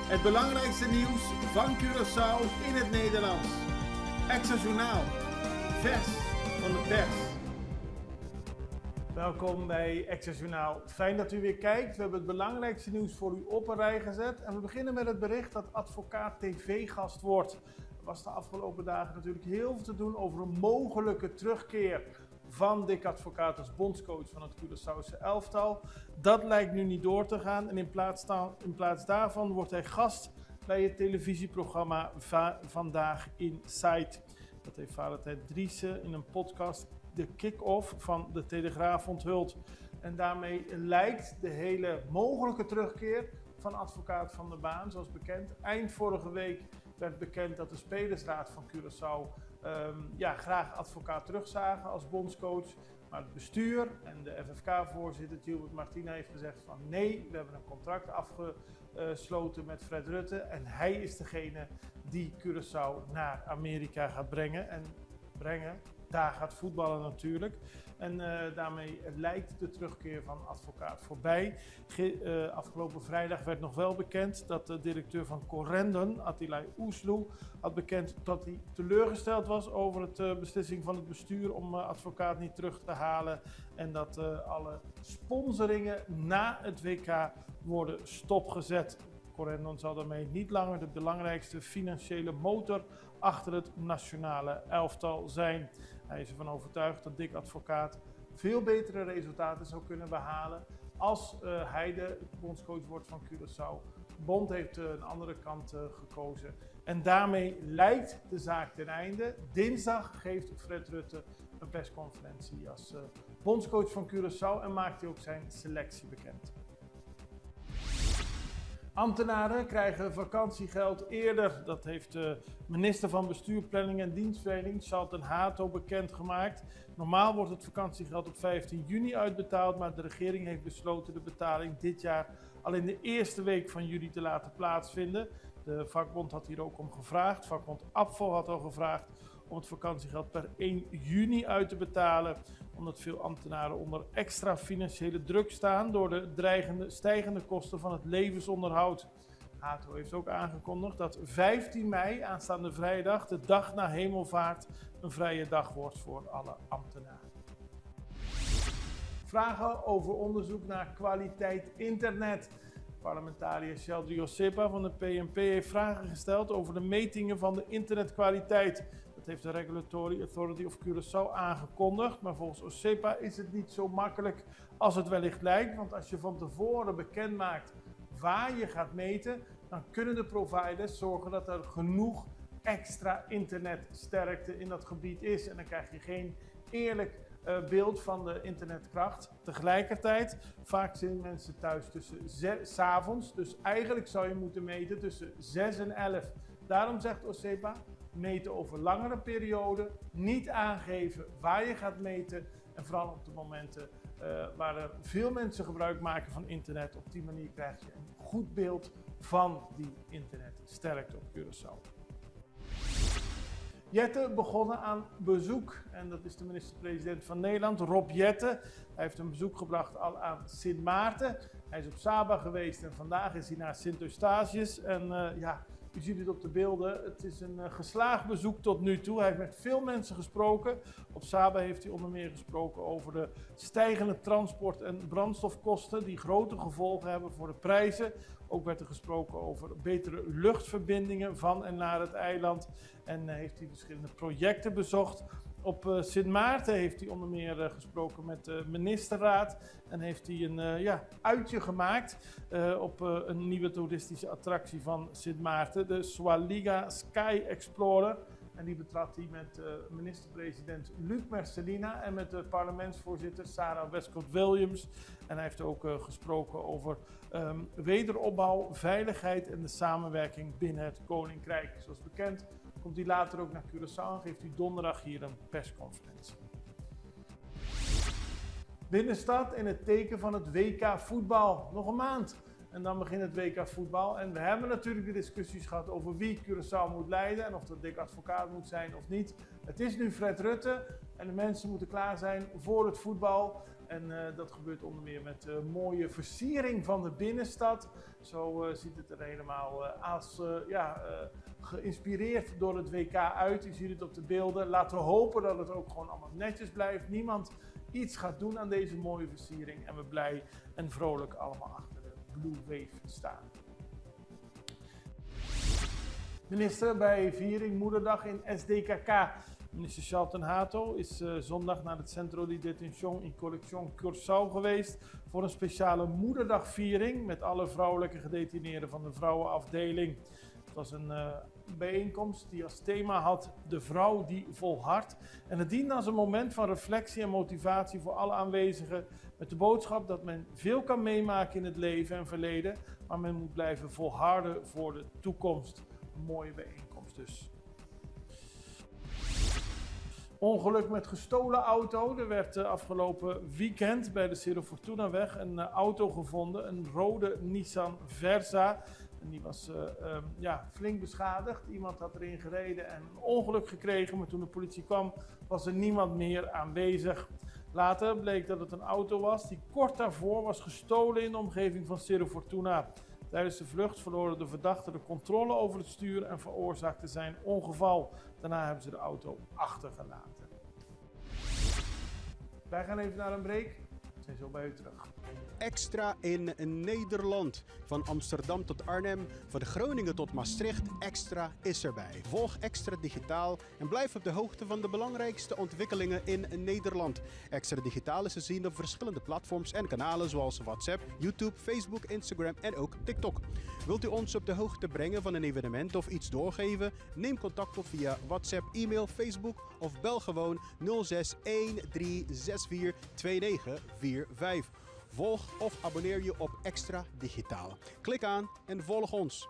Het belangrijkste nieuws van Curaçao in het Nederlands. Extra Journaal. Vers van de pers. Welkom bij Extra Journaal. Fijn dat u weer kijkt. We hebben het belangrijkste nieuws voor u op een rij gezet. En we beginnen met het bericht dat advocaat tv-gast wordt. Er was de afgelopen dagen natuurlijk heel veel te doen over een mogelijke terugkeer van Dick Advocaat als bondscoach van het Curaçaose elftal. Dat lijkt nu niet door te gaan en in plaats daarvan wordt hij gast bij het televisieprogramma Vandaag Inside. Dat heeft Valentijn Driessen in een podcast de kick-off van de Telegraaf onthuld. En daarmee lijkt de hele mogelijke terugkeer van Advocaat van der Baan, zoals bekend. Eind vorige week werd bekend dat de Spelersraad van Curaçao graag Advocaat terugzagen als bondscoach. Maar het bestuur en de FFK-voorzitter Gilbert Martina heeft gezegd van nee, we hebben een contract afgesloten met Fred Rutte. En hij is degene die Curaçao naar Amerika gaat brengen. Daar gaat voetballen natuurlijk. En daarmee lijkt de terugkeer van Advocaat voorbij. Afgelopen vrijdag werd nog wel bekend dat de directeur van Corendon, Attilay Oesloe, had bekend dat hij teleurgesteld was over de beslissing van het bestuur om Advocaat niet terug te halen. En dat alle sponsoringen na het WK worden stopgezet. Corendon zal daarmee niet langer de belangrijkste financiële motor achter het nationale elftal zijn. Hij is ervan overtuigd dat Dick Advocaat veel betere resultaten zou kunnen behalen als hij de bondscoach wordt van Curaçao. De bond heeft een andere kant gekozen en daarmee lijkt de zaak ten einde. Dinsdag geeft Fred Rutte een persconferentie als bondscoach van Curaçao en maakt hij ook zijn selectie bekend. Ambtenaren krijgen vakantiegeld eerder. Dat heeft de minister van Bestuur, Planning en Dienstverlening, Charlton Hato, bekendgemaakt. Normaal wordt het vakantiegeld op 15 juni uitbetaald, maar de regering heeft besloten de betaling dit jaar al in de eerste week van juli te laten plaatsvinden. De vakbond had hier ook om gevraagd. Vakbond APVO had al gevraagd om het vakantiegeld per 1 juni uit te betalen, omdat veel ambtenaren onder extra financiële druk staan door de stijgende kosten van het levensonderhoud. Hato heeft ook aangekondigd dat 15 mei, aanstaande vrijdag, de dag na Hemelvaart, een vrije dag wordt voor alle ambtenaren. Vragen over onderzoek naar kwaliteit internet. Parlementariër Sheldry Josepa van de PNP heeft vragen gesteld over de metingen van de internetkwaliteit. Dat heeft de Regulatory Authority of Curaçao aangekondigd. Maar volgens Josepa is het niet zo makkelijk als het wellicht lijkt. Want als je van tevoren bekend maakt waar je gaat meten, dan kunnen de providers zorgen dat er genoeg extra internetsterkte in dat gebied is. En dan krijg je geen eerlijk beeld van de internetkracht. Tegelijkertijd, vaak zijn mensen thuis tussen 's avonds. Dus eigenlijk zou je moeten meten tussen 6 en 11. Daarom zegt Josepa, meten over langere perioden, niet aangeven waar je gaat meten. En vooral op de momenten waar er veel mensen gebruik maken van internet. Op die manier krijg je een goed beeld van die internetsterkte op Curaçao. Jette begonnen aan bezoek en dat is de minister-president van Nederland, Rob Jetten. Hij heeft een bezoek gebracht al aan Sint Maarten. Hij is op Saba geweest en vandaag is hij naar Sint Eustatius. En u ziet het op de beelden, het is een geslaagd bezoek tot nu toe. Hij heeft met veel mensen gesproken. Op Saba heeft hij onder meer gesproken over de stijgende transport- en brandstofkosten die grote gevolgen hebben voor de prijzen. Ook werd er gesproken over betere luchtverbindingen van en naar het eiland. En heeft hij verschillende projecten bezocht. Op Sint Maarten heeft hij onder meer gesproken met de ministerraad. En heeft hij een uitje gemaakt op een nieuwe toeristische attractie van Sint Maarten. De Swaliga Sky Explorer. En die betrad hij met minister-president Luc Merselina en met de parlementsvoorzitter Sarah Westcott-Williams. En hij heeft ook gesproken over wederopbouw, veiligheid en de samenwerking binnen het Koninkrijk. Zoals bekend komt hij later ook naar Curaçao en geeft hij donderdag hier een persconferentie. Binnenstad in het teken van het WK voetbal. Nog een maand. En dan begint het WK voetbal. En we hebben natuurlijk de discussies gehad over wie Curaçao moet leiden. En of dat Dick Advocaat moet zijn of niet. Het is nu Fred Rutte. En de mensen moeten klaar zijn voor het voetbal. En dat gebeurt onder meer met mooie versiering van de binnenstad. Zo ziet het er helemaal geïnspireerd door het WK uit. Je ziet het op de beelden. Laten we hopen dat het ook gewoon allemaal netjes blijft. Niemand iets gaat doen aan deze mooie versiering. En we blij en vrolijk allemaal achter de Blue Wave staan. Minister bij viering Moederdag in SDKK. Minister Charlton Hato is zondag naar het Centro de Detention in Collection Curaçao geweest voor een speciale Moederdagviering met alle vrouwelijke gedetineerden van de vrouwenafdeling. Het was een bijeenkomst die als thema had de vrouw die volhardt. En het diende als een moment van reflectie en motivatie voor alle aanwezigen met de boodschap dat men veel kan meemaken in het leven en verleden, maar men moet blijven volharden voor de toekomst. Een mooie bijeenkomst dus. Ongeluk met gestolen auto. Er werd afgelopen weekend bij de Cerro Fortunaweg een auto gevonden, een rode Nissan Versa. En die was flink beschadigd. Iemand had erin gereden en een ongeluk gekregen, maar toen de politie kwam was er niemand meer aanwezig. Later bleek dat het een auto was die kort daarvoor was gestolen in de omgeving van Cerro Fortuna. Tijdens de vlucht verloren de verdachten de controle over het stuur en veroorzaakte zijn ongeval. Daarna hebben ze de auto achtergelaten. Wij gaan even naar een break. We zijn zo bij u terug. Extra in Nederland. Van Amsterdam tot Arnhem, van Groningen tot Maastricht, Extra is erbij. Volg Extra Digitaal en blijf op de hoogte van de belangrijkste ontwikkelingen in Nederland. Extra Digitaal is te zien op verschillende platforms en kanalen zoals WhatsApp, YouTube, Facebook, Instagram en ook TikTok. Wilt u ons op de hoogte brengen van een evenement of iets doorgeven? Neem contact op via WhatsApp, e-mail, Facebook of bel gewoon 06 1364 2945. Volg of abonneer je op Extra Digitaal. Klik aan en volg ons.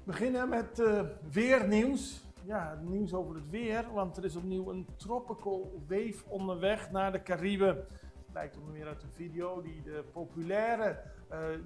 We beginnen met weernieuws. Ja, nieuws over het weer, want er is opnieuw een tropical wave onderweg naar de Cariben. Blijkt onder meer uit een video die de populaire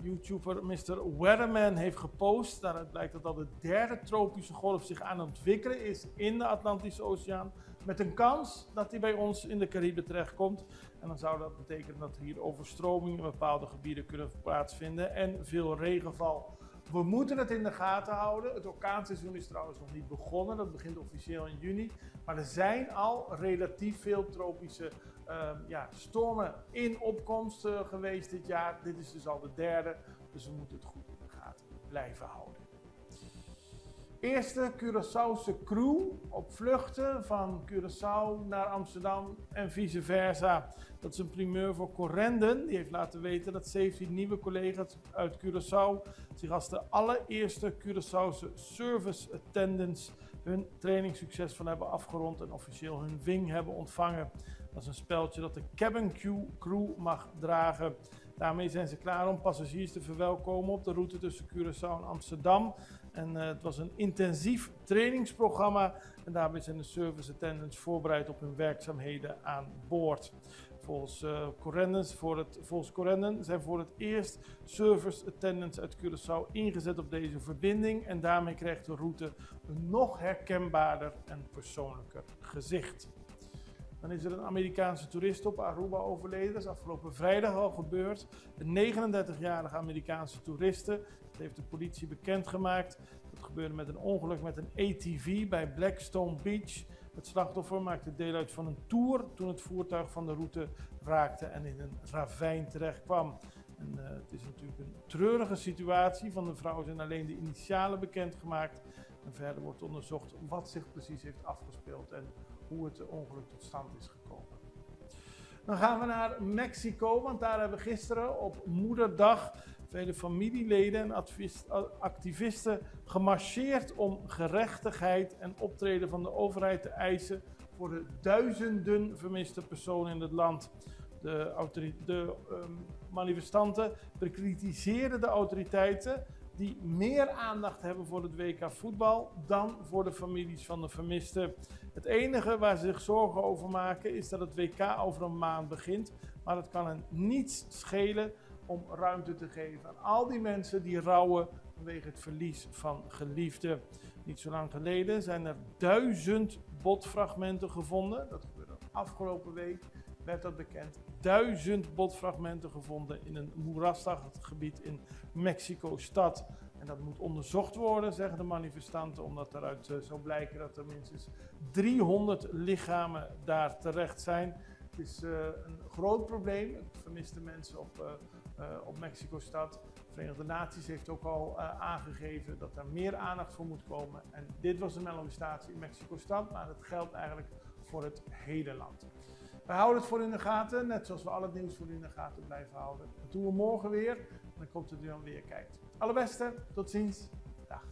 YouTuber Mr. Weatherman heeft gepost. Daaruit blijkt dat al de derde tropische golf zich aan het ontwikkelen is in de Atlantische Oceaan. Met een kans dat die bij ons in de Cariben terechtkomt. En dan zou dat betekenen dat er hier overstromingen in bepaalde gebieden kunnen plaatsvinden en veel regenval. We moeten het in de gaten houden. Het orkaanseizoen is trouwens nog niet begonnen. Dat begint officieel in juni. Maar er zijn al relatief veel tropische stormen in opkomst geweest dit jaar. Dit is dus al de derde. Dus we moeten het goed in de gaten blijven houden. Eerste Curaçaose crew op vluchten van Curaçao naar Amsterdam en vice versa. Dat is een primeur voor Corendon. Die heeft laten weten dat 17 nieuwe collega's uit Curaçao zich als de allereerste Curaçaose service attendants hun training succesvol hebben afgerond en officieel hun wing hebben ontvangen. Dat is een speldje dat de cabin crew mag dragen. Daarmee zijn ze klaar om passagiers te verwelkomen op de route tussen Curaçao en Amsterdam. En het was een intensief trainingsprogramma en daarbij zijn de service attendants voorbereid op hun werkzaamheden aan boord. Volgens Corendon zijn voor het eerst service attendants uit Curaçao ingezet op deze verbinding en daarmee krijgt de route een nog herkenbaarder en persoonlijker gezicht. Dan is er een Amerikaanse toerist op Aruba overleden. Dat is afgelopen vrijdag al gebeurd. Een 39-jarige Amerikaanse toeriste. Dat heeft de politie bekendgemaakt. Dat gebeurde met een ongeluk met een ATV bij Blackstone Beach. Het slachtoffer maakte deel uit van een tour toen het voertuig van de route raakte en in een ravijn terecht kwam. En, het is natuurlijk een treurige situatie. Van de vrouw zijn alleen de initialen bekendgemaakt. En verder wordt onderzocht wat zich precies heeft afgespeeld en hoe het ongeluk tot stand is gekomen. Dan gaan we naar Mexico, want daar hebben gisteren op Moederdag vele familieleden en activisten gemarcheerd om gerechtigheid en optreden van de overheid te eisen voor de duizenden vermiste personen in het land. De manifestanten bekritiseerden de autoriteiten die meer aandacht hebben voor het WK voetbal dan voor de families van de vermisten. Het enige waar ze zich zorgen over maken is dat het WK over een maand begint, maar het kan hen niets schelen om ruimte te geven aan al die mensen die rouwen vanwege het verlies van geliefden. Niet zo lang geleden zijn er 1000 botfragmenten gevonden. Dat gebeurde afgelopen week, werd dat bekend. 1000 botfragmenten gevonden in een moerasachtig gebied in Mexico-stad. En dat moet onderzocht worden, zeggen de manifestanten, omdat eruit zou blijken dat er minstens 300 lichamen daar terecht zijn. Het is een groot probleem, vermiste mensen op Mexico-stad. De Verenigde Naties heeft ook al aangegeven dat er meer aandacht voor moet komen. En dit was een manifestatie in Mexico-stad, maar dat geldt eigenlijk voor het hele land. We houden het voor u in de gaten, net zoals we al het nieuws voor u in de gaten blijven houden. Dat doen we morgen weer, en dan komt u dan weer kijkt. Allerbeste, tot ziens, dag.